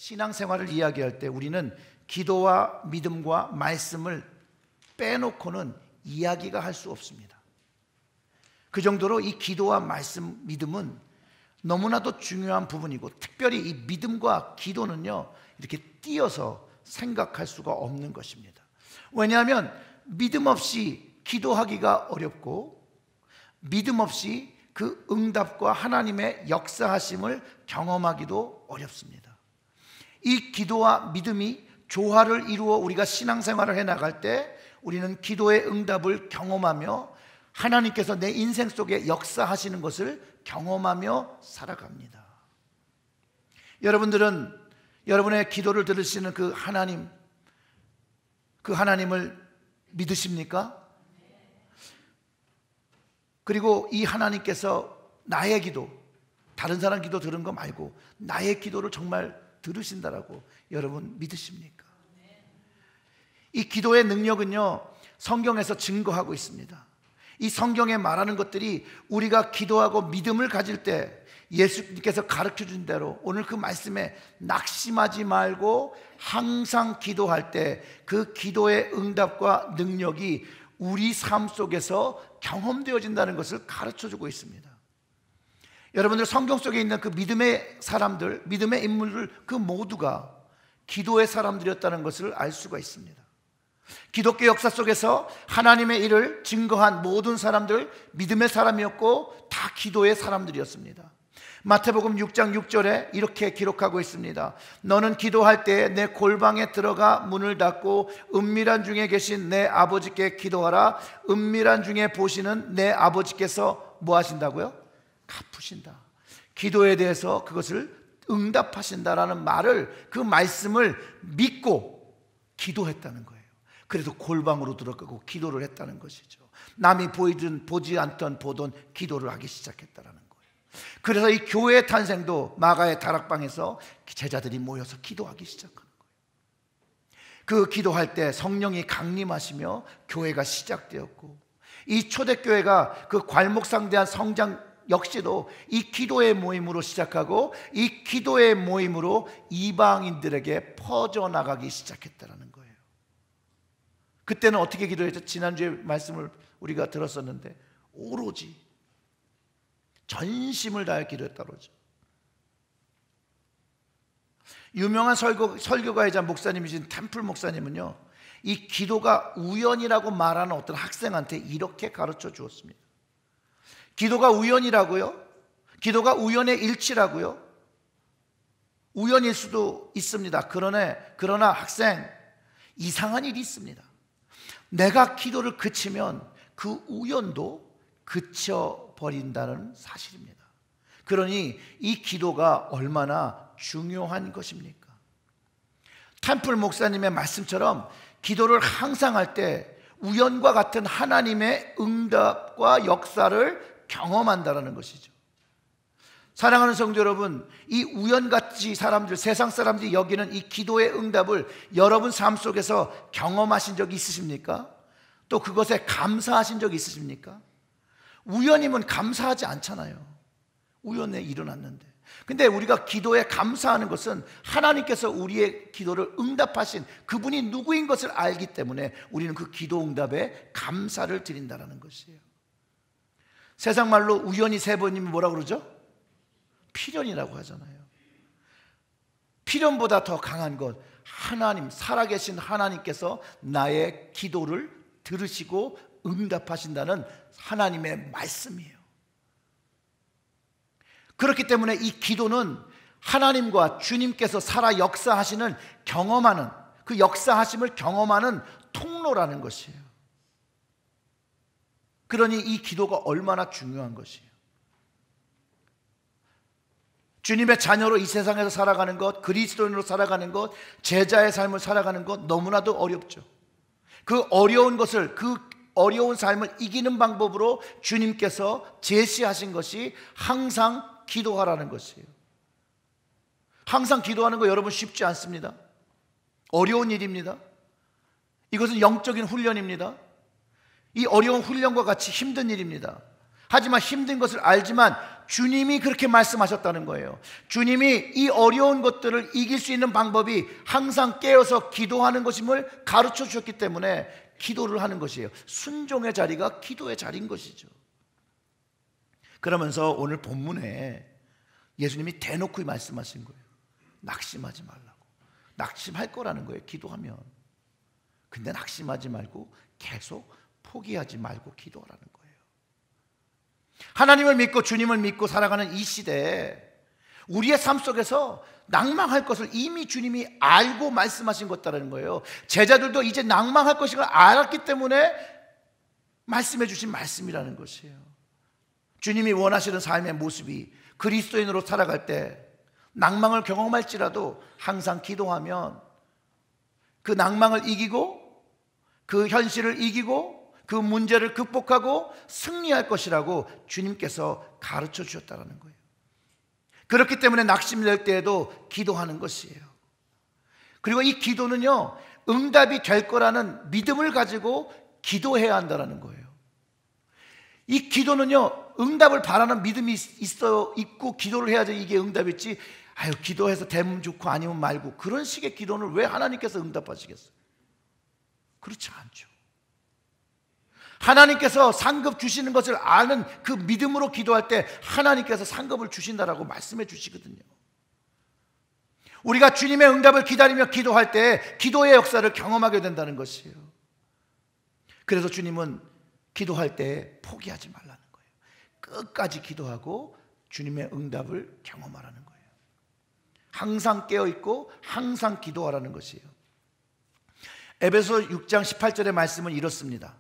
신앙생활을 이야기할 때 우리는 기도와 믿음과 말씀을 빼놓고는 이야기가 할 수 없습니다. 그 정도로 이 기도와 말씀, 믿음은 너무나도 중요한 부분이고, 특별히 이 믿음과 기도는요, 이렇게 띄어서 생각할 수가 없는 것입니다. 왜냐하면 믿음 없이 기도하기가 어렵고, 믿음 없이 그 응답과 하나님의 역사하심을 경험하기도 어렵습니다. 이 기도와 믿음이 조화를 이루어 우리가 신앙생활을 해나갈 때 우리는 기도의 응답을 경험하며 하나님께서 내 인생 속에 역사하시는 것을 경험하며 살아갑니다. 여러분들은 여러분의 기도를 들으시는 그 하나님을 믿으십니까? 그리고 이 하나님께서 나의 기도, 다른 사람 기도 들은 거 말고 나의 기도를 정말 들으신다라고 여러분 믿으십니까? 이 기도의 능력은요, 성경에서 증거하고 있습니다. 이 성경에 말하는 것들이 우리가 기도하고 믿음을 가질 때 예수님께서 가르쳐준 대로 오늘 그 말씀에 낙심하지 말고 항상 기도할 때 그 기도의 응답과 능력이 우리 삶 속에서 경험되어진다는 것을 가르쳐주고 있습니다. 여러분들, 성경 속에 있는 그 믿음의 사람들, 믿음의 인물들 그 모두가 기도의 사람들이었다는 것을 알 수가 있습니다. 기독교 역사 속에서 하나님의 일을 증거한 모든 사람들 믿음의 사람이었고 다 기도의 사람들이었습니다. 마태복음 6장 6절에 이렇게 기록하고 있습니다. 너는 기도할 때 내 골방에 들어가 문을 닫고 은밀한 중에 계신 내 아버지께 기도하라. 은밀한 중에 보시는 내 아버지께서 뭐 하신다고요? 갚으신다. 기도에 대해서 그것을 응답하신다라는 말을, 그 말씀을 믿고 기도했다는 거예요. 그래도 골방으로 들어가고 기도를 했다는 것이죠. 남이 보이든 보지 않던 보던 기도를 하기 시작했다는 거예요. 그래서 이 교회의 탄생도 마가의 다락방에서 제자들이 모여서 기도하기 시작하는 거예요. 그 기도할 때 성령이 강림하시며 교회가 시작되었고, 이 초대교회가 그 괄목상대한 성장 역시도 이 기도의 모임으로 시작하고 이 기도의 모임으로 이방인들에게 퍼져나가기 시작했다는 거예요. 그때는 어떻게 기도했죠? 지난주에 말씀을 우리가 들었었는데 오로지 전심을 다해 기도했다고 그러죠. 유명한 설교가이자 목사님이신 템플 목사님은요, 이 기도가 우연이라고 말하는 어떤 학생한테 이렇게 가르쳐 주었습니다. 기도가 우연이라고요? 기도가 우연의 일치라고요? 우연일 수도 있습니다. 그러나 학생, 이상한 일이 있습니다. 내가 기도를 그치면 그 우연도 그쳐버린다는 사실입니다. 그러니 이 기도가 얼마나 중요한 것입니까? 템플 목사님의 말씀처럼 기도를 항상 할 때 우연과 같은 하나님의 응답과 역사를 경험한다는 것이죠. 사랑하는 성도 여러분, 이 우연같이 세상 사람들이 여기는 이 기도의 응답을 여러분 삶 속에서 경험하신 적이 있으십니까? 또 그것에 감사하신 적이 있으십니까? 우연이면 감사하지 않잖아요. 우연에 일어났는데. 근데 우리가 기도에 감사하는 것은 하나님께서 우리의 기도를 응답하신 그분이 누구인 것을 알기 때문에 우리는 그 기도 응답에 감사를 드린다는 것이에요. 세상 말로 우연히 세 번이면 뭐라고 그러죠? 필연이라고 하잖아요. 필연보다 더 강한 것, 하나님, 살아계신 하나님께서 나의 기도를 들으시고 응답하신다는 하나님의 말씀이에요. 그렇기 때문에 이 기도는 하나님과 주님께서 살아 역사하시는, 경험하는, 그 역사하심을 경험하는 통로라는 것이에요. 그러니 이 기도가 얼마나 중요한 것이에요. 주님의 자녀로 이 세상에서 살아가는 것, 그리스도인으로 살아가는 것, 제자의 삶을 살아가는 것 너무나도 어렵죠. 그 어려운 것을, 그 어려운 삶을 이기는 방법으로 주님께서 제시하신 것이 항상 기도하라는 것이에요. 항상 기도하는 거 여러분 쉽지 않습니다. 어려운 일입니다. 이것은 영적인 훈련입니다. 이 어려운 훈련과 같이 힘든 일입니다. 하지만 힘든 것을 알지만 주님이 그렇게 말씀하셨다는 거예요. 주님이 이 어려운 것들을 이길 수 있는 방법이 항상 깨어서 기도하는 것임을 가르쳐 주셨기 때문에 기도를 하는 것이에요. 순종의 자리가 기도의 자리인 것이죠. 그러면서 오늘 본문에 예수님이 대놓고 말씀하신 거예요. 낙심하지 말라고. 낙심할 거라는 거예요, 기도하면. 근데 낙심하지 말고 계속 포기하지 말고 기도하라는 거예요. 하나님을 믿고 주님을 믿고 살아가는 이 시대에 우리의 삶 속에서 낭망할 것을 이미 주님이 알고 말씀하신 것이라는 거예요. 제자들도 이제 낭망할 것을 알았기 때문에 말씀해 주신 말씀이라는 것이에요. 주님이 원하시는 삶의 모습이 그리스도인으로 살아갈 때 낭망을 경험할지라도 항상 기도하면 그 낭망을 이기고 그 현실을 이기고 그 문제를 극복하고 승리할 것이라고 주님께서 가르쳐 주셨다는 거예요. 그렇기 때문에 낙심될 때에도 기도하는 것이에요. 그리고 이 기도는요, 응답이 될 거라는 믿음을 가지고 기도해야 한다는 거예요. 이 기도는요, 응답을 바라는 믿음이 있고 기도를 해야지 이게 응답이지, 아유 기도해서 되면 좋고 아니면 말고, 그런 식의 기도는 왜 하나님께서 응답하시겠어요? 그렇지 않죠. 하나님께서 상급 주시는 것을 아는 그 믿음으로 기도할 때 하나님께서 상급을 주신다라고 말씀해 주시거든요. 우리가 주님의 응답을 기다리며 기도할 때 기도의 역사를 경험하게 된다는 것이에요. 그래서 주님은 기도할 때 포기하지 말라는 거예요. 끝까지 기도하고 주님의 응답을 경험하라는 거예요. 항상 깨어있고 항상 기도하라는 것이에요. 에베소 6장 18절의 말씀은 이렇습니다.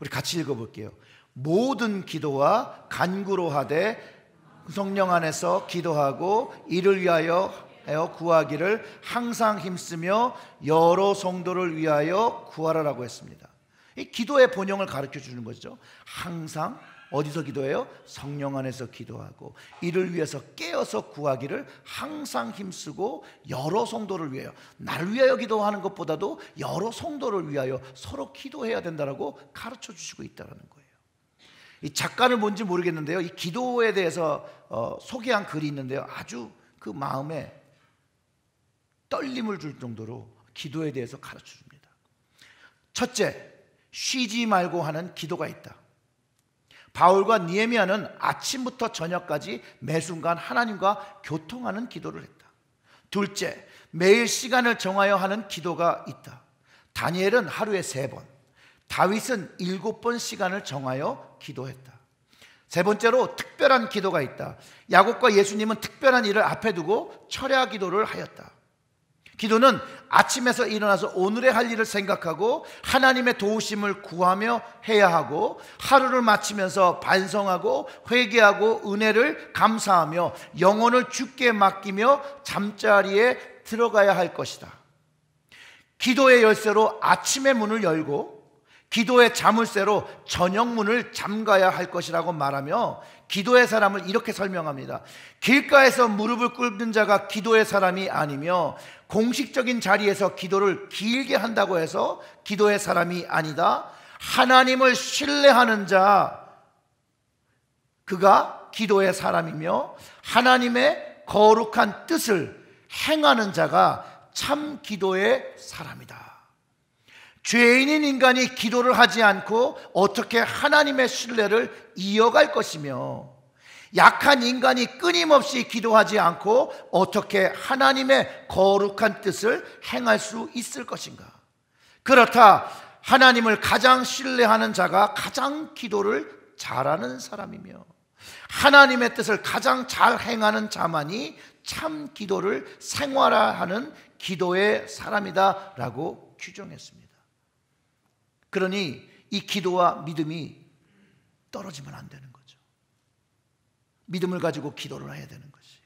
우리 같이 읽어볼게요. 모든 기도와 간구로 하되 성령 안에서 기도하고 이를 위하여 구하기를 항상 힘쓰며 여러 성도를 위하여 구하라라고 했습니다. 이 기도의 본용을 가르쳐 주는 거죠. 항상 어디서 기도해요? 성령 안에서 기도하고 이를 위해서 깨어서 구하기를 항상 힘쓰고 여러 성도를 위하여, 나를 위하여 기도하는 것보다도 여러 성도를 위하여 서로 기도해야 된다라고 가르쳐 주시고 있다는 거예요. 이 작가는 뭔지 모르겠는데요, 이 기도에 대해서 소개한 글이 있는데요, 아주 그 마음에 떨림을 줄 정도로 기도에 대해서 가르쳐 줍니다. 첫째, 쉬지 말고 하는 기도가 있다. 바울과 느헤미야는 아침부터 저녁까지 매 순간 하나님과 교통하는 기도를 했다. 둘째, 매일 시간을 정하여 하는 기도가 있다. 다니엘은 하루에 3번, 다윗은 7번 시간을 정하여 기도했다. 세 번째로 특별한 기도가 있다. 야곱과 예수님은 특별한 일을 앞에 두고 철야 기도를 하였다. 기도는 아침에서 일어나서 오늘의 할 일을 생각하고 하나님의 도우심을 구하며 해야 하고, 하루를 마치면서 반성하고 회개하고 은혜를 감사하며 영혼을 주께 맡기며 잠자리에 들어가야 할 것이다. 기도의 열쇠로 아침의 문을 열고 기도의 자물쇠로 저녁 문을 잠가야 할 것이라고 말하며 기도의 사람을 이렇게 설명합니다. 길가에서 무릎을 꿇는 자가 기도의 사람이 아니며 공식적인 자리에서 기도를 길게 한다고 해서 기도의 사람이 아니다. 하나님을 신뢰하는 자, 그가 기도의 사람이며 하나님의 거룩한 뜻을 행하는 자가 참 기도의 사람이다. 죄인인 인간이 기도를 하지 않고 어떻게 하나님의 신뢰를 이어갈 것이며, 약한 인간이 끊임없이 기도하지 않고 어떻게 하나님의 거룩한 뜻을 행할 수 있을 것인가? 그렇다, 하나님을 가장 신뢰하는 자가 가장 기도를 잘하는 사람이며 하나님의 뜻을 가장 잘 행하는 자만이 참 기도를 생활화하는 기도의 사람이다 라고 규정했습니다. 그러니 이 기도와 믿음이 떨어지면 안 되는 거죠. 믿음을 가지고 기도를 해야 되는 것이에요.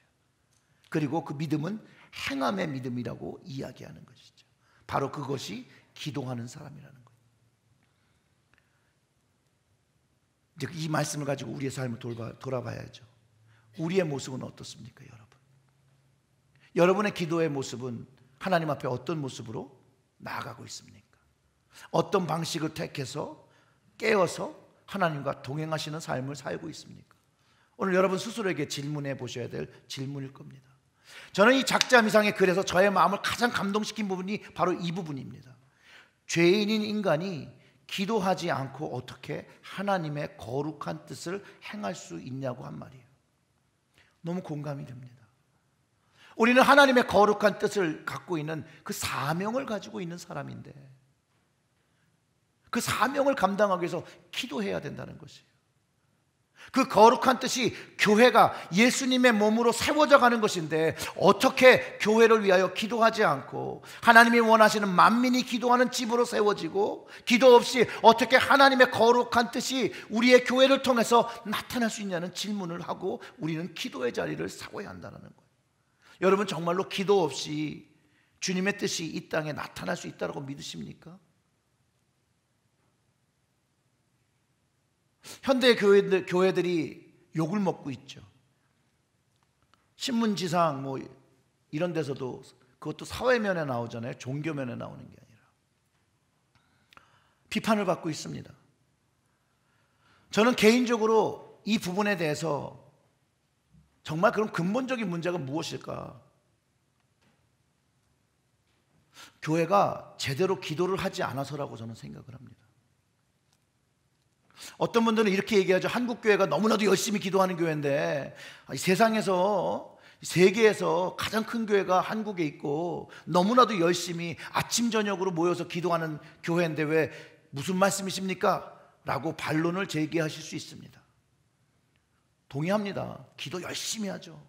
그리고 그 믿음은 행함의 믿음이라고 이야기하는 것이죠. 바로 그것이 기도하는 사람이라는 거예요. 이제 이 말씀을 가지고 우리의 삶을 돌아봐야죠. 우리의 모습은 어떻습니까, 여러분? 여러분의 기도의 모습은 하나님 앞에 어떤 모습으로 나아가고 있습니까? 어떤 방식을 택해서 깨어서 하나님과 동행하시는 삶을 살고 있습니까? 오늘 여러분 스스로에게 질문해 보셔야 될 질문일 겁니다. 저는 이 작자 미상의 글에서 저의 마음을 가장 감동시킨 부분이 바로 이 부분입니다. 죄인인 인간이 기도하지 않고 어떻게 하나님의 거룩한 뜻을 행할 수 있냐고 한 말이에요. 너무 공감이 됩니다. 우리는 하나님의 거룩한 뜻을 갖고 있는 그 사명을 가지고 있는 사람인데 그 사명을 감당하기 위해서 기도해야 된다는 것이에요. 그 거룩한 뜻이 교회가 예수님의 몸으로 세워져 가는 것인데 어떻게 교회를 위하여 기도하지 않고 하나님이 원하시는 만민이 기도하는 집으로 세워지고 기도 없이 어떻게 하나님의 거룩한 뜻이 우리의 교회를 통해서 나타날 수 있냐는 질문을 하고 우리는 기도의 자리를 사고야 한다는 거예요. 여러분 정말로 기도 없이 주님의 뜻이 이 땅에 나타날 수 있다고 믿으십니까? 현대 교회들이 욕을 먹고 있죠. 신문지상 뭐 이런 데서도 그것도 사회면에 나오잖아요. 종교면에 나오는 게 아니라 비판을 받고 있습니다. 저는 개인적으로 이 부분에 대해서 정말 그럼 근본적인 문제가 무엇일까? 교회가 제대로 기도를 하지 않아서라고 저는 생각을 합니다. 어떤 분들은 이렇게 얘기하죠. 한국 교회가 너무나도 열심히 기도하는 교회인데 세상에서 세계에서 가장 큰 교회가 한국에 있고 너무나도 열심히 아침 저녁으로 모여서 기도하는 교회인데 왜 무슨 말씀이십니까? 라고 반론을 제기하실 수 있습니다. 동의합니다. 기도 열심히 하죠.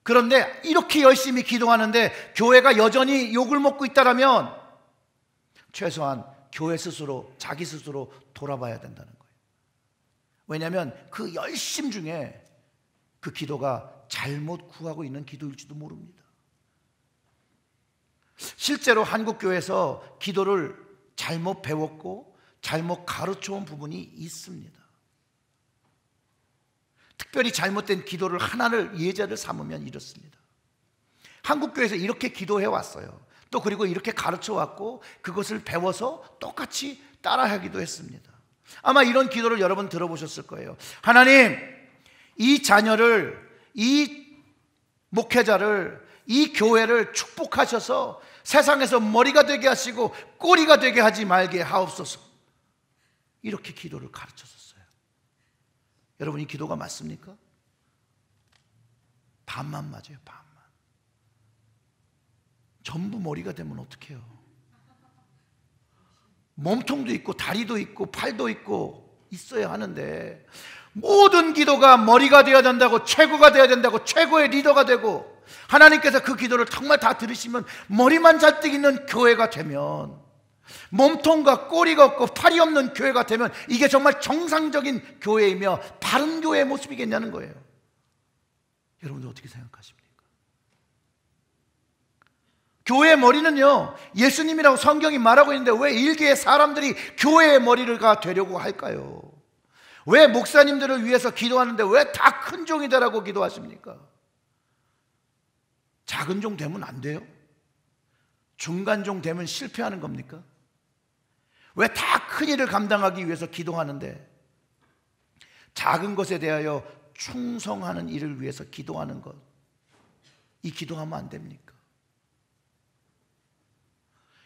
그런데 이렇게 열심히 기도하는데 교회가 여전히 욕을 먹고 있다면 최소한 교회 스스로 자기 스스로 돌아봐야 된다는 거예요. 왜냐하면 그 열심 중에 그 기도가 잘못 구하고 있는 기도일지도 모릅니다. 실제로 한국 교회에서 기도를 잘못 배웠고 잘못 가르쳐온 부분이 있습니다. 특별히 잘못된 기도를 하나를 예제를 삼으면 이렇습니다. 한국 교회에서 이렇게 기도해 왔어요. 또 그리고 이렇게 가르쳐 왔고 그것을 배워서 똑같이 따라하기도 했습니다. 아마 이런 기도를 여러분 들어보셨을 거예요. 하나님, 이 자녀를, 이 목회자를, 이 교회를 축복하셔서 세상에서 머리가 되게 하시고 꼬리가 되게 하지 말게 하옵소서. 이렇게 기도를 가르쳤었어요. 여러분 이 기도가 맞습니까? 반만 맞아요. 반만. 전부 머리가 되면 어떡해요? 몸통도 있고 다리도 있고 팔도 있고 있어야 하는데 모든 기도가 머리가 되어야 된다고, 최고가 되어야 된다고, 최고의 리더가 되고 하나님께서 그 기도를 정말 다 들으시면 머리만 잔뜩 있는 교회가 되면, 몸통과 꼬리가 없고 팔이 없는 교회가 되면 이게 정말 정상적인 교회이며 바른 교회의 모습이겠냐는 거예요. 여러분들 어떻게 생각하십니까? 교회의 머리는요, 예수님이라고 성경이 말하고 있는데 왜 일개의 사람들이 교회의 머리가 되려고 할까요? 왜 목사님들을 위해서 기도하는데 왜 다 큰 종이 되라고 기도하십니까? 작은 종 되면 안 돼요? 중간 종 되면 실패하는 겁니까? 왜 다 큰 일을 감당하기 위해서 기도하는데 작은 것에 대하여 충성하는 일을 위해서 기도하는 것, 이 기도하면 안 됩니까?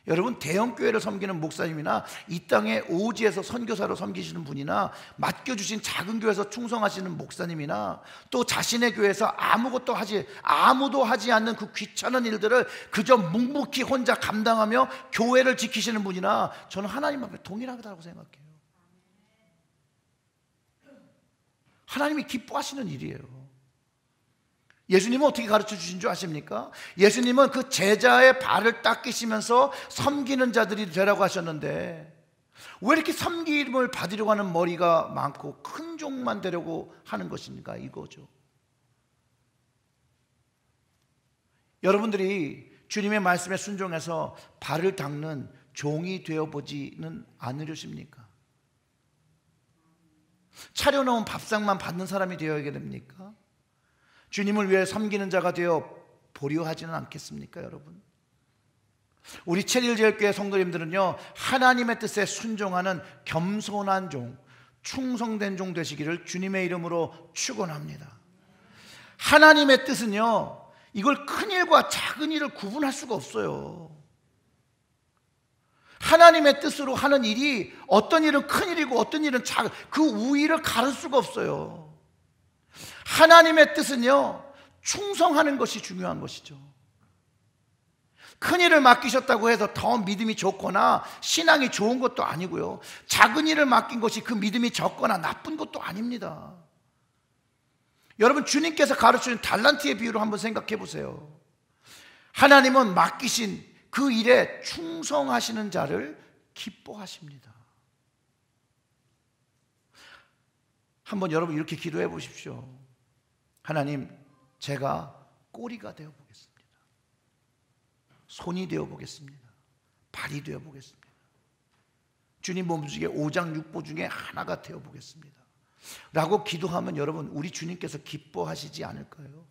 여러분, 대형교회를 섬기는 목사님이나 이 땅에 오지에서 선교사로 섬기시는 분이나 맡겨주신 작은 교회에서 충성하시는 목사님이나 또 자신의 교회에서 아무도 하지 않는 그 귀찮은 일들을 그저 묵묵히 혼자 감당하며 교회를 지키시는 분이나 저는 하나님 앞에 동일하다고 생각해요. 하나님이 기뻐하시는 일이에요. 예수님은 어떻게 가르쳐 주신 줄 아십니까? 예수님은 그 제자의 발을 닦으시면서 섬기는 자들이 되라고 하셨는데 왜 이렇게 섬김을 받으려고 하는 머리가 많고 큰 종만 되려고 하는 것인가, 이거죠. 여러분들이 주님의 말씀에 순종해서 발을 닦는 종이 되어보지는 않으려십니까? 차려놓은 밥상만 받는 사람이 되어야 됩니까? 주님을 위해 섬기는 자가 되어 보려 하지는 않겠습니까, 여러분? 우리 체일제일교회 성도님들은요, 하나님의 뜻에 순종하는 겸손한 종, 충성된 종 되시기를 주님의 이름으로 축원합니다. 하나님의 뜻은요, 이걸 큰 일과 작은 일을 구분할 수가 없어요. 하나님의 뜻으로 하는 일이 어떤 일은 큰 일이고 어떤 일은 작은, 그 우위를 가를 수가 없어요. 하나님의 뜻은요, 충성하는 것이 중요한 것이죠. 큰 일을 맡기셨다고 해서 더 믿음이 좋거나 신앙이 좋은 것도 아니고요, 작은 일을 맡긴 것이 그 믿음이 적거나 나쁜 것도 아닙니다. 여러분, 주님께서 가르치는 달란트의 비유를 한번 생각해 보세요. 하나님은 맡기신 그 일에 충성하시는 자를 기뻐하십니다. 한번 여러분 이렇게 기도해 보십시오. 하나님, 제가 꼬리가 되어 보겠습니다. 손이 되어 보겠습니다. 발이 되어 보겠습니다. 주님 몸 중에 5장 6보 중에 하나가 되어 보겠습니다 라고 기도하면 여러분, 우리 주님께서 기뻐하시지 않을까요?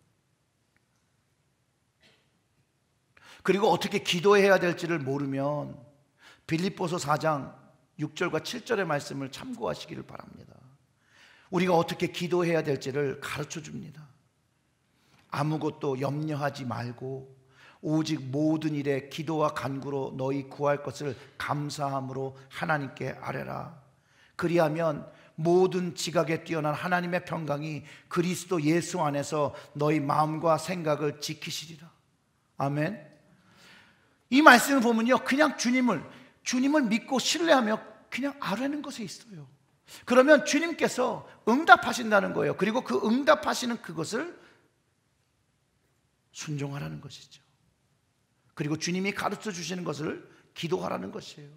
그리고 어떻게 기도해야 될지를 모르면 빌립보서 4장 6절과 7절의 말씀을 참고하시기를 바랍니다. 우리가 어떻게 기도해야 될지를 가르쳐 줍니다. 아무것도 염려하지 말고 오직 모든 일에 기도와 간구로 너희 구할 것을 감사함으로 하나님께 아뢰라. 그리하면 모든 지각에 뛰어난 하나님의 평강이 그리스도 예수 안에서 너희 마음과 생각을 지키시리라. 아멘. 이 말씀을 보면요, 그냥 주님을 믿고 신뢰하며 그냥 아뢰는 것에 있어요. 그러면 주님께서 응답하신다는 거예요. 그리고 그 응답하시는 그것을 순종하라는 것이죠. 그리고 주님이 가르쳐 주시는 것을 기도하라는 것이에요.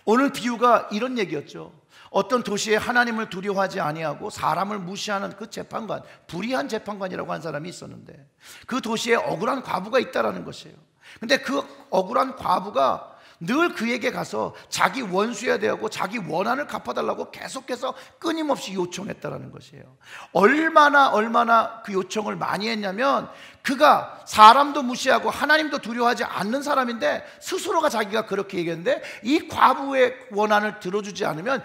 오늘 비유가 이런 얘기였죠. 어떤 도시에 하나님을 두려워하지 아니하고 사람을 무시하는 그 재판관, 불의한 재판관이라고 한 사람이 있었는데, 그 도시에 억울한 과부가 있다라는 것이에요. 근데 그 억울한 과부가 늘 그에게 가서 자기 원수에 대하고 자기 원한을 갚아달라고 계속해서 끊임없이 요청했다라는 것이에요. 얼마나 그 요청을 많이 했냐면, 그가 사람도 무시하고 하나님도 두려워하지 않는 사람인데 스스로가 자기가 그렇게 얘기했는데, 이 과부의 원한을 들어주지 않으면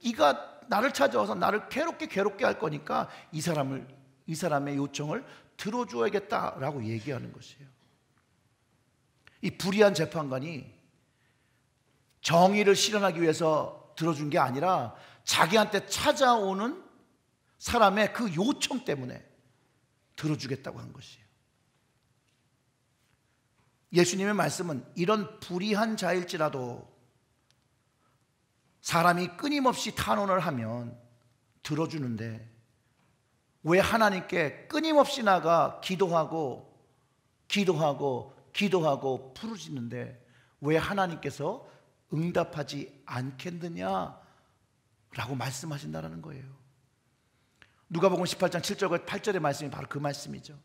이가 나를 찾아와서 나를 괴롭게 할 거니까 이 사람의 요청을 들어줘야겠다라고 얘기하는 것이에요. 이 불의한 재판관이 정의를 실현하기 위해서 들어준 게 아니라 자기한테 찾아오는 사람의 그 요청 때문에 들어주겠다고 한 것이에요. 예수님의 말씀은 이런 불의한 자일지라도 사람이 끊임없이 탄원을 하면 들어주는데, 왜 하나님께 끊임없이 나가 기도하고 부르짖는데 왜 하나님께서 응답하지 않겠느냐라고 말씀하신다는 거예요. 누가복음 18장 7절과 8절의 말씀이 바로 그 말씀이죠.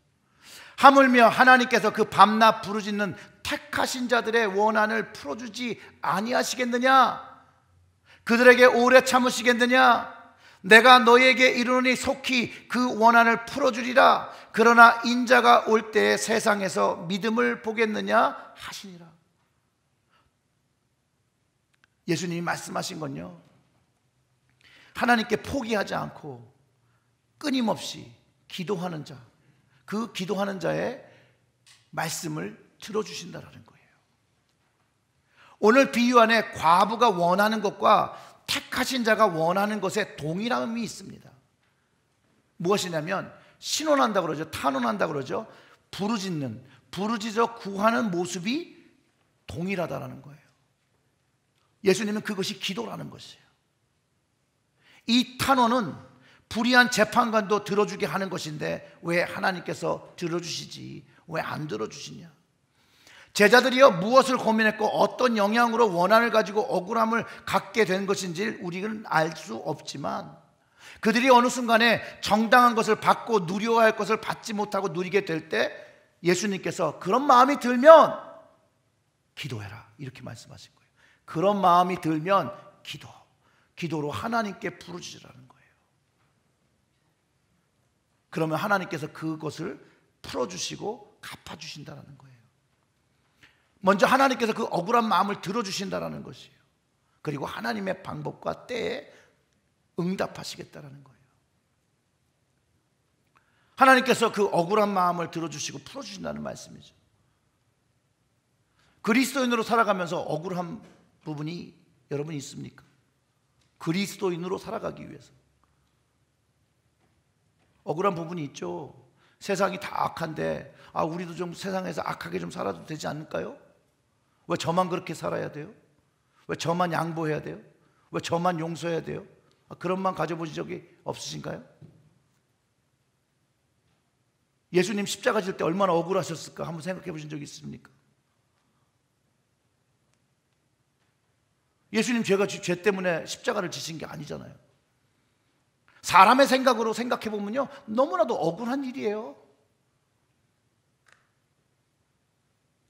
하물며 하나님께서 그 밤낮 부르짖는 택하신 자들의 원한을 풀어주지 아니하시겠느냐? 그들에게 오래 참으시겠느냐? 내가 너희에게 이르노니 속히 그 원한을 풀어주리라. 그러나 인자가 올 때에 세상에서 믿음을 보겠느냐 하시니라. 예수님이 말씀하신 건요, 하나님께 포기하지 않고 끊임없이 기도하는 자, 그 기도하는 자의 말씀을 들어주신다라는 거예요. 오늘 비유 안에 과부가 원하는 것과 택하신 자가 원하는 것에 동일함이 있습니다. 무엇이냐면 신원한다 그러죠. 탄원한다 그러죠. 부르짖어 구하는 모습이 동일하다라는 거예요. 예수님은 그것이 기도라는 것이에요. 이 탄원은 불의한 재판관도 들어주게 하는 것인데 왜 하나님께서 들어주시지 왜 안 들어주시냐? 제자들이요, 무엇을 고민했고 어떤 영향으로 원한을 가지고 억울함을 갖게 된 것인지 우리는 알 수 없지만, 그들이 어느 순간에 정당한 것을 받고 누려야 할 것을 받지 못하고 누리게 될 때 예수님께서 그런 마음이 들면 기도해라 이렇게 말씀하신 거예요. 그런 마음이 들면 기도로 하나님께 부르짖으라는 거예요. 그러면 하나님께서 그것을 풀어주시고 갚아주신다는 거예요. 먼저 하나님께서 그 억울한 마음을 들어주신다는 것이에요. 그리고 하나님의 방법과 때에 응답하시겠다는 거예요. 하나님께서 그 억울한 마음을 들어주시고 풀어주신다는 말씀이죠. 그리스도인으로 살아가면서 억울한 부분이 여러분 있습니까? 그리스도인으로 살아가기 위해서 억울한 부분이 있죠. 세상이 다 악한데 우리도 좀 세상에서 악하게 좀 살아도 되지 않을까요? 왜 저만 그렇게 살아야 돼요? 왜 저만 양보해야 돼요? 왜 저만 용서해야 돼요? 그런 마음 가져보신 적이 없으신가요? 예수님 십자가 질 때 얼마나 억울하셨을까 한번 생각해 보신 적이 있습니까? 예수님 죄 때문에 십자가를 지신 게 아니잖아요. 사람의 생각으로 생각해 보면요, 너무나도 억울한 일이에요.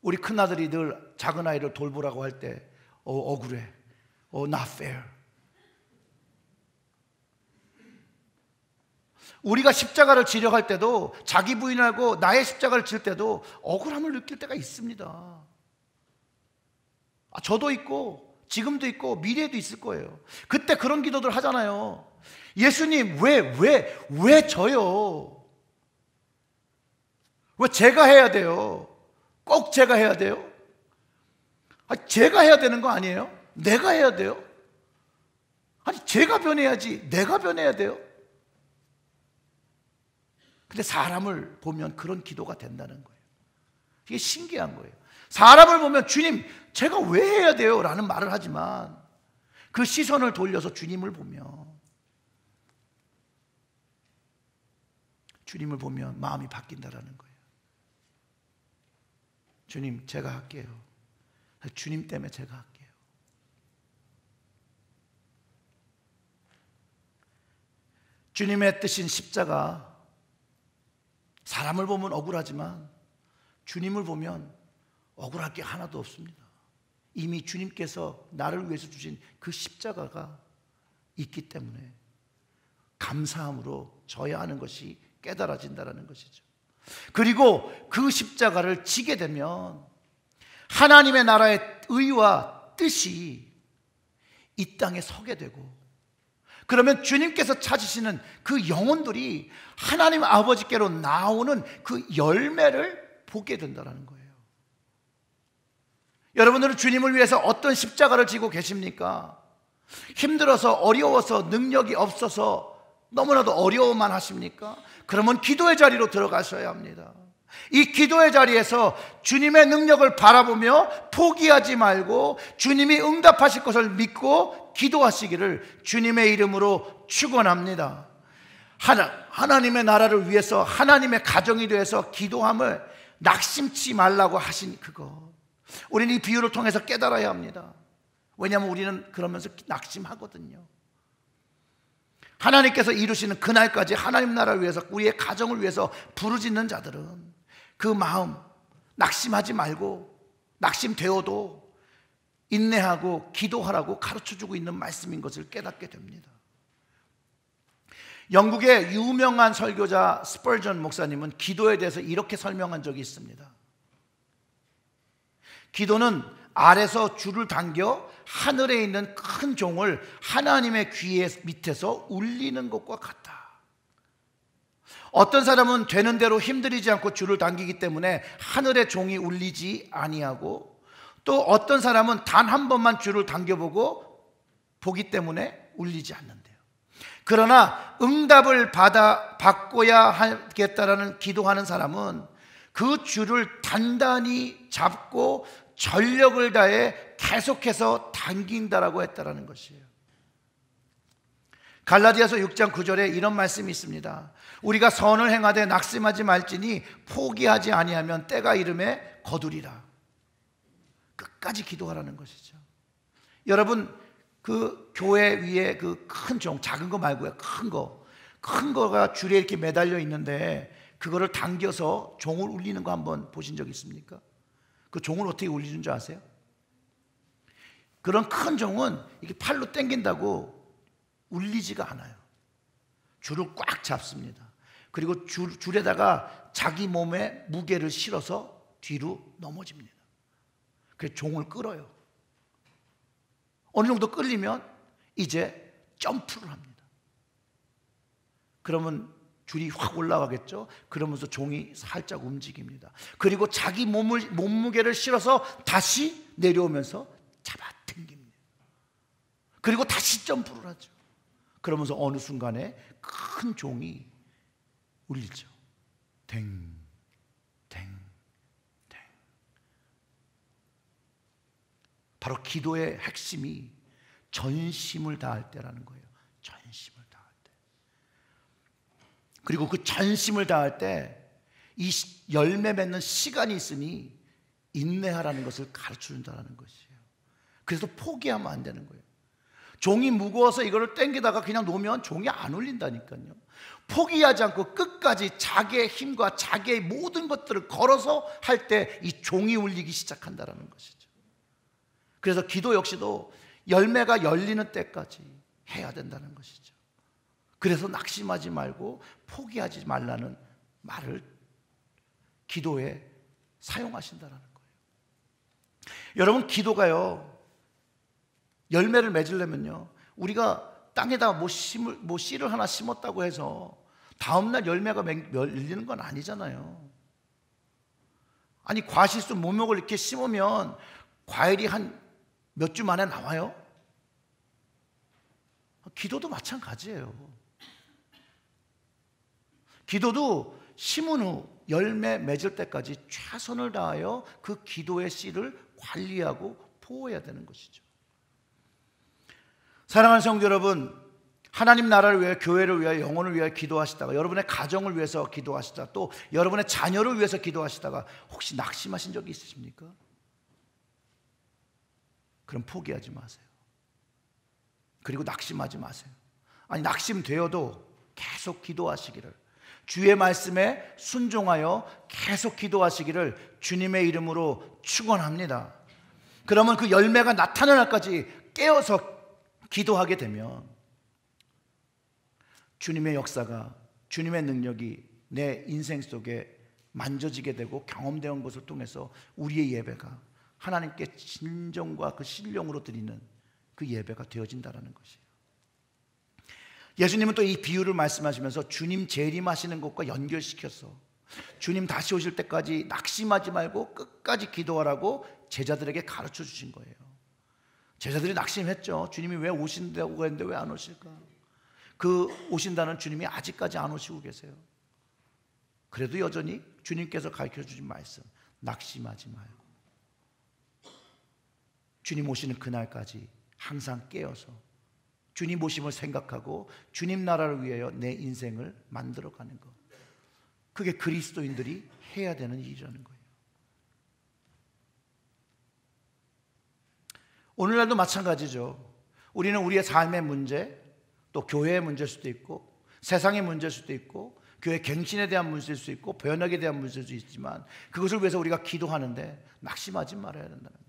우리 큰아들이 늘 작은 아이를 돌보라고 할 때 억울해, not fair. 우리가 십자가를 지려 할 때도, 자기 부인하고 나의 십자가를 질 때도 억울함을 느낄 때가 있습니다. 저도 있고 지금도 있고 미래에도 있을 거예요. 그때 그런 기도들 하잖아요. 예수님 왜 저요? 왜 제가 해야 돼요? 꼭 제가 해야 돼요? 제가 해야 되는 거 아니에요? 내가 해야 돼요? 제가 변해야지 내가 변해야 돼요? 근데 사람을 보면 그런 기도가 된다는 거예요. 이게 신기한 거예요. 사람을 보면 주님 제가 왜 해야 돼요? 라는 말을 하지만 그 시선을 돌려서 주님을 보면 마음이 바뀐다라는 거예요. 주님 제가 할게요. 주님 때문에 제가 할게요. 주님의 뜻인 십자가, 사람을 보면 억울하지만 주님을 보면 억울할 게 하나도 없습니다. 이미 주님께서 나를 위해서 주신 그 십자가가 있기 때문에 감사함으로 져야 하는 것이 깨달아진다는 것이죠. 그리고 그 십자가를 지게 되면 하나님의 나라의 의와 뜻이 이 땅에 서게 되고, 그러면 주님께서 찾으시는 그 영혼들이 하나님 아버지께로 나오는 그 열매를 보게 된다는 거예요. 여러분들은 주님을 위해서 어떤 십자가를 지고 계십니까? 힘들어서, 어려워서, 능력이 없어서 너무나도 어려워만 하십니까? 그러면 기도의 자리로 들어가셔야 합니다. 이 기도의 자리에서 주님의 능력을 바라보며 포기하지 말고 주님이 응답하실 것을 믿고 기도하시기를 주님의 이름으로 축원합니다. 하나님의 나라를 위해서, 하나님의 가정이 되어서 기도함을 낙심치 말라고 하신 그거, 우리는 이 비유를 통해서 깨달아야 합니다. 왜냐하면 우리는 그러면서 낙심하거든요. 하나님께서 이루시는 그날까지 하나님 나라를 위해서, 우리의 가정을 위해서 부르짖는 자들은 그 마음 낙심하지 말고, 낙심되어도 인내하고 기도하라고 가르쳐주고 있는 말씀인 것을 깨닫게 됩니다. 영국의 유명한 설교자 스펄전 목사님은 기도에 대해서 이렇게 설명한 적이 있습니다. 기도는 알에서 줄을 당겨 하늘에 있는 큰 종을 하나님의 귀 밑에서 울리는 것과 같다. 어떤 사람은 되는 대로 힘들이지 않고 줄을 당기기 때문에 하늘의 종이 울리지 아니하고, 또 어떤 사람은 단 한 번만 줄을 당겨보기 때문에 울리지 않는데요. 그러나 응답을 바꿔야 하겠다라는 기도하는 사람은 그 줄을 단단히 잡고 전력을 다해 계속해서 당긴다라고 했다라는 것이에요. 갈라디아서 6장 9절에 이런 말씀이 있습니다. 우리가 선을 행하되 낙심하지 말지니 포기하지 아니하면 때가 이름에 거두리라. 끝까지 기도하라는 것이죠. 여러분, 그 교회 위에 그 큰 종, 작은 거 말고요, 큰 거가 줄에 이렇게 매달려 있는데 그거를 당겨서 종을 울리는 거 한번 보신 적 있습니까? 그 종을 어떻게 울리는 줄 아세요? 그런 큰 종은 이렇게 팔로 당긴다고 울리지가 않아요. 줄을 꽉 잡습니다. 그리고 줄에다가 자기 몸에 무게를 실어서 뒤로 넘어집니다. 그 종을 끌어요. 어느 정도 끌리면 이제 점프를 합니다. 그러면 줄이 확 올라가겠죠. 그러면서 종이 살짝 움직입니다. 그리고 자기 몸무게를 실어서 다시 내려오면서 잡아당깁니다. 그리고 다시 점프를 하죠. 그러면서 어느 순간에 큰 종이 울리죠. 댕, 댕, 댕. 바로 기도의 핵심이 전심을 다할 때라는 거예요. 전심을 다할 때. 그리고 그 전심을 다할 때 이 열매 맺는 시간이 있으니 인내하라는 것을 가르쳐준다는 것이에요. 그래서 포기하면 안 되는 거예요. 종이 무거워서 이거를 땡기다가 그냥 놓으면 종이 안 울린다니까요. 포기하지 않고 끝까지 자기의 힘과 자기의 모든 것들을 걸어서 할 때 이 종이 울리기 시작한다는 것이죠. 그래서 기도 역시도 열매가 열리는 때까지 해야 된다는 것이죠. 그래서 낙심하지 말고 포기하지 말라는 말을 기도에 사용하신다는 거예요. 여러분, 기도가요, 열매를 맺으려면요, 우리가 땅에다 뭐 씨를 하나 심었다고 해서 다음날 열매가 열리는 건 아니잖아요. 아니, 과실수 모목을 이렇게 심으면 과일이 한 몇 주 만에 나와요? 기도도 마찬가지예요. 기도도 심은 후 열매 맺을 때까지 최선을 다하여 그 기도의 씨를 관리하고 보호해야 되는 것이죠. 사랑하는 성도 여러분, 하나님 나라를 위해, 교회를 위해, 영혼을 위해 기도하시다가, 여러분의 가정을 위해서 기도하시다가, 또 여러분의 자녀를 위해서 기도하시다가 혹시 낙심하신 적이 있으십니까? 그럼 포기하지 마세요. 그리고 낙심하지 마세요. 아니, 낙심되어도 계속 기도하시기를, 주의 말씀에 순종하여 계속 기도하시기를 주님의 이름으로 축원합니다. 그러면 그 열매가 나타날 날까지 깨어서 기도하게 되면 주님의 역사가, 주님의 능력이 내 인생 속에 만져지게 되고 경험되는 것을 통해서 우리의 예배가 하나님께 진정과 그 신령으로 드리는 그 예배가 되어진다는 것이에요. 예수님은 또 이 비유를 말씀하시면서 주님 재림하시는 것과 연결시켜서 주님 다시 오실 때까지 낙심하지 말고 끝까지 기도하라고 제자들에게 가르쳐 주신 거예요. 제자들이 낙심했죠. 주님이 왜 오신다고 했는데 왜 안 오실까? 그 오신다는 주님이 아직까지 안 오시고 계세요. 그래도 여전히 주님께서 가르쳐 주신 말씀, 낙심하지 말고 주님 오시는 그날까지 항상 깨어서 주님 오심을 생각하고 주님 나라를 위하여 내 인생을 만들어가는 것, 그게 그리스도인들이 해야 되는 일이라는 거예요. 오늘날도 마찬가지죠. 우리는 우리의 삶의 문제, 또 교회의 문제일 수도 있고 세상의 문제일 수도 있고 교회 갱신에 대한 문제일 수도 있고 변혁에 대한 문제일 수도 있지만, 그것을 위해서 우리가 기도하는데 낙심하지 말아야 된다는 거예요.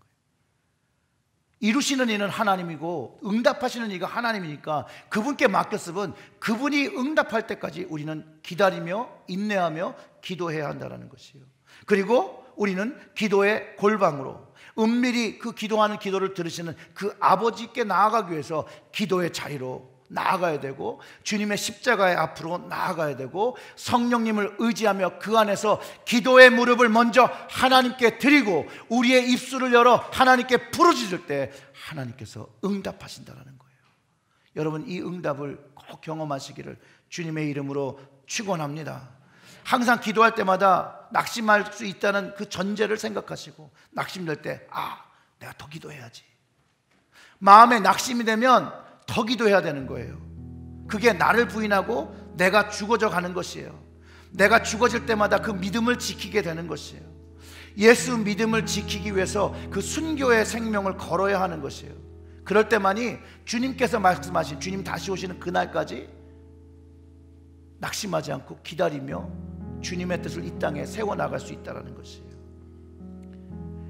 이루시는 이는 하나님이고 응답하시는 이가 하나님이니까 그분께 맡겼으면 그분이 응답할 때까지 우리는 기다리며 인내하며 기도해야 한다는 것이에요. 그리고 우리는 기도의 골방으로, 은밀히 그 기도하는 기도를 들으시는 그 아버지께 나아가기 위해서 기도의 자리로 나아가야 되고, 주님의 십자가의 앞으로 나아가야 되고, 성령님을 의지하며 그 안에서 기도의 무릎을 먼저 하나님께 드리고 우리의 입술을 열어 하나님께 부르짖을 때 하나님께서 응답하신다는 거예요. 여러분, 이 응답을 꼭 경험하시기를 주님의 이름으로 축원합니다. 항상 기도할 때마다 낙심할 수 있다는 그 전제를 생각하시고, 낙심될 때 내가 더 기도해야지, 마음에 낙심이 되면 더 기도해야 되는 거예요. 그게 나를 부인하고 내가 죽어져 가는 것이에요. 내가 죽어질 때마다 그 믿음을 지키게 되는 것이에요. 예수 믿음을 지키기 위해서 그 순교의 생명을 걸어야 하는 것이에요. 그럴 때만이 주님께서 말씀하신 주님 다시 오시는 그날까지 낙심하지 않고 기다리며 주님의 뜻을 이 땅에 세워나갈 수 있다는 것이에요.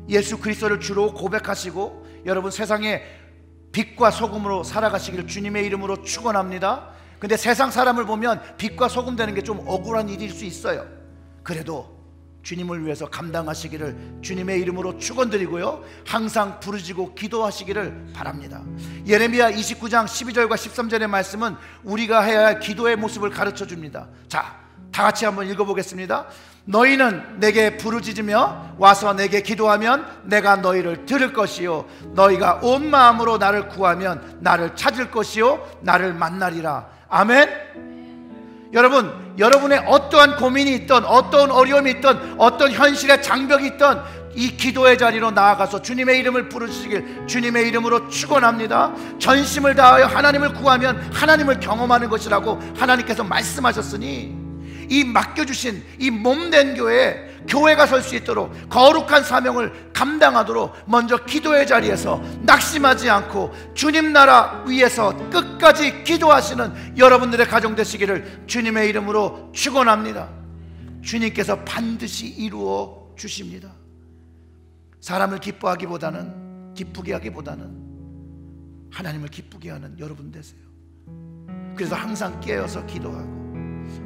예수 그리스도를 주로 고백하시고 여러분 세상에 빛과 소금으로 살아가시기를 주님의 이름으로 축원합니다. 근데 세상 사람을 보면 빛과 소금 되는 게 좀 억울한 일일 수 있어요. 그래도 주님을 위해서 감당하시기를 주님의 이름으로 축원드리고요, 항상 부르짖고 기도하시기를 바랍니다. 예레미야 29장 12절과 13절의 말씀은 우리가 해야 할 기도의 모습을 가르쳐 줍니다. 자, 다 같이 한번 읽어보겠습니다. 너희는 내게 부르짖으며 와서 내게 기도하면 내가 너희를 들을 것이요 너희가 온 마음으로 나를 구하면 나를 찾을 것이요 나를 만나리라. 아멘. 여러분, 여러분의 어떠한 고민이 있던, 어떠한 어려움이 있던, 어떤 현실의 장벽이 있던 이 기도의 자리로 나아가서 주님의 이름을 부르시길 주님의 이름으로 축원합니다. 전심을 다하여 하나님을 구하면 하나님을 경험하는 것이라고 하나님께서 말씀하셨으니, 이 맡겨주신 이 몸된 교회가 설 수 있도록 거룩한 사명을 감당하도록 먼저 기도의 자리에서 낙심하지 않고 주님 나라 위에서 끝까지 기도하시는 여러분들의 가정 되시기를 주님의 이름으로 축원합니다. 주님께서 반드시 이루어 주십니다. 사람을 기쁘게 하기보다는 하나님을 기쁘게 하는 여러분 되세요. 그래서 항상 깨어서 기도하고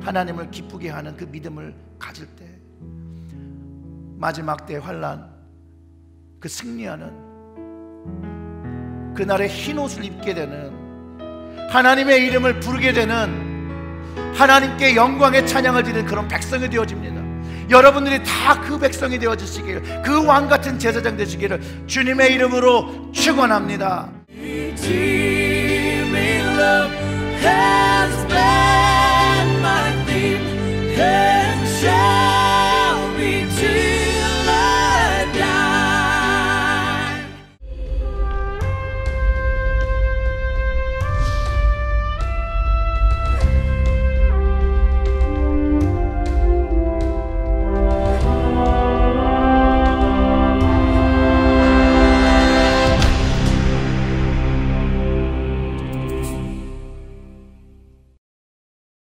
하나님을 기쁘게 하는 그 믿음을 가질 때 마지막 때 환난, 그 승리하는 그날의 흰옷을 입게 되는, 하나님의 이름을 부르게 되는, 하나님께 영광의 찬양을 드리는 그런 백성이 되어집니다. 여러분들이 다 그 백성이 되어지시기를, 그 왕같은 제사장 되시기를 주님의 이름으로 축원합니다. Has been my theme.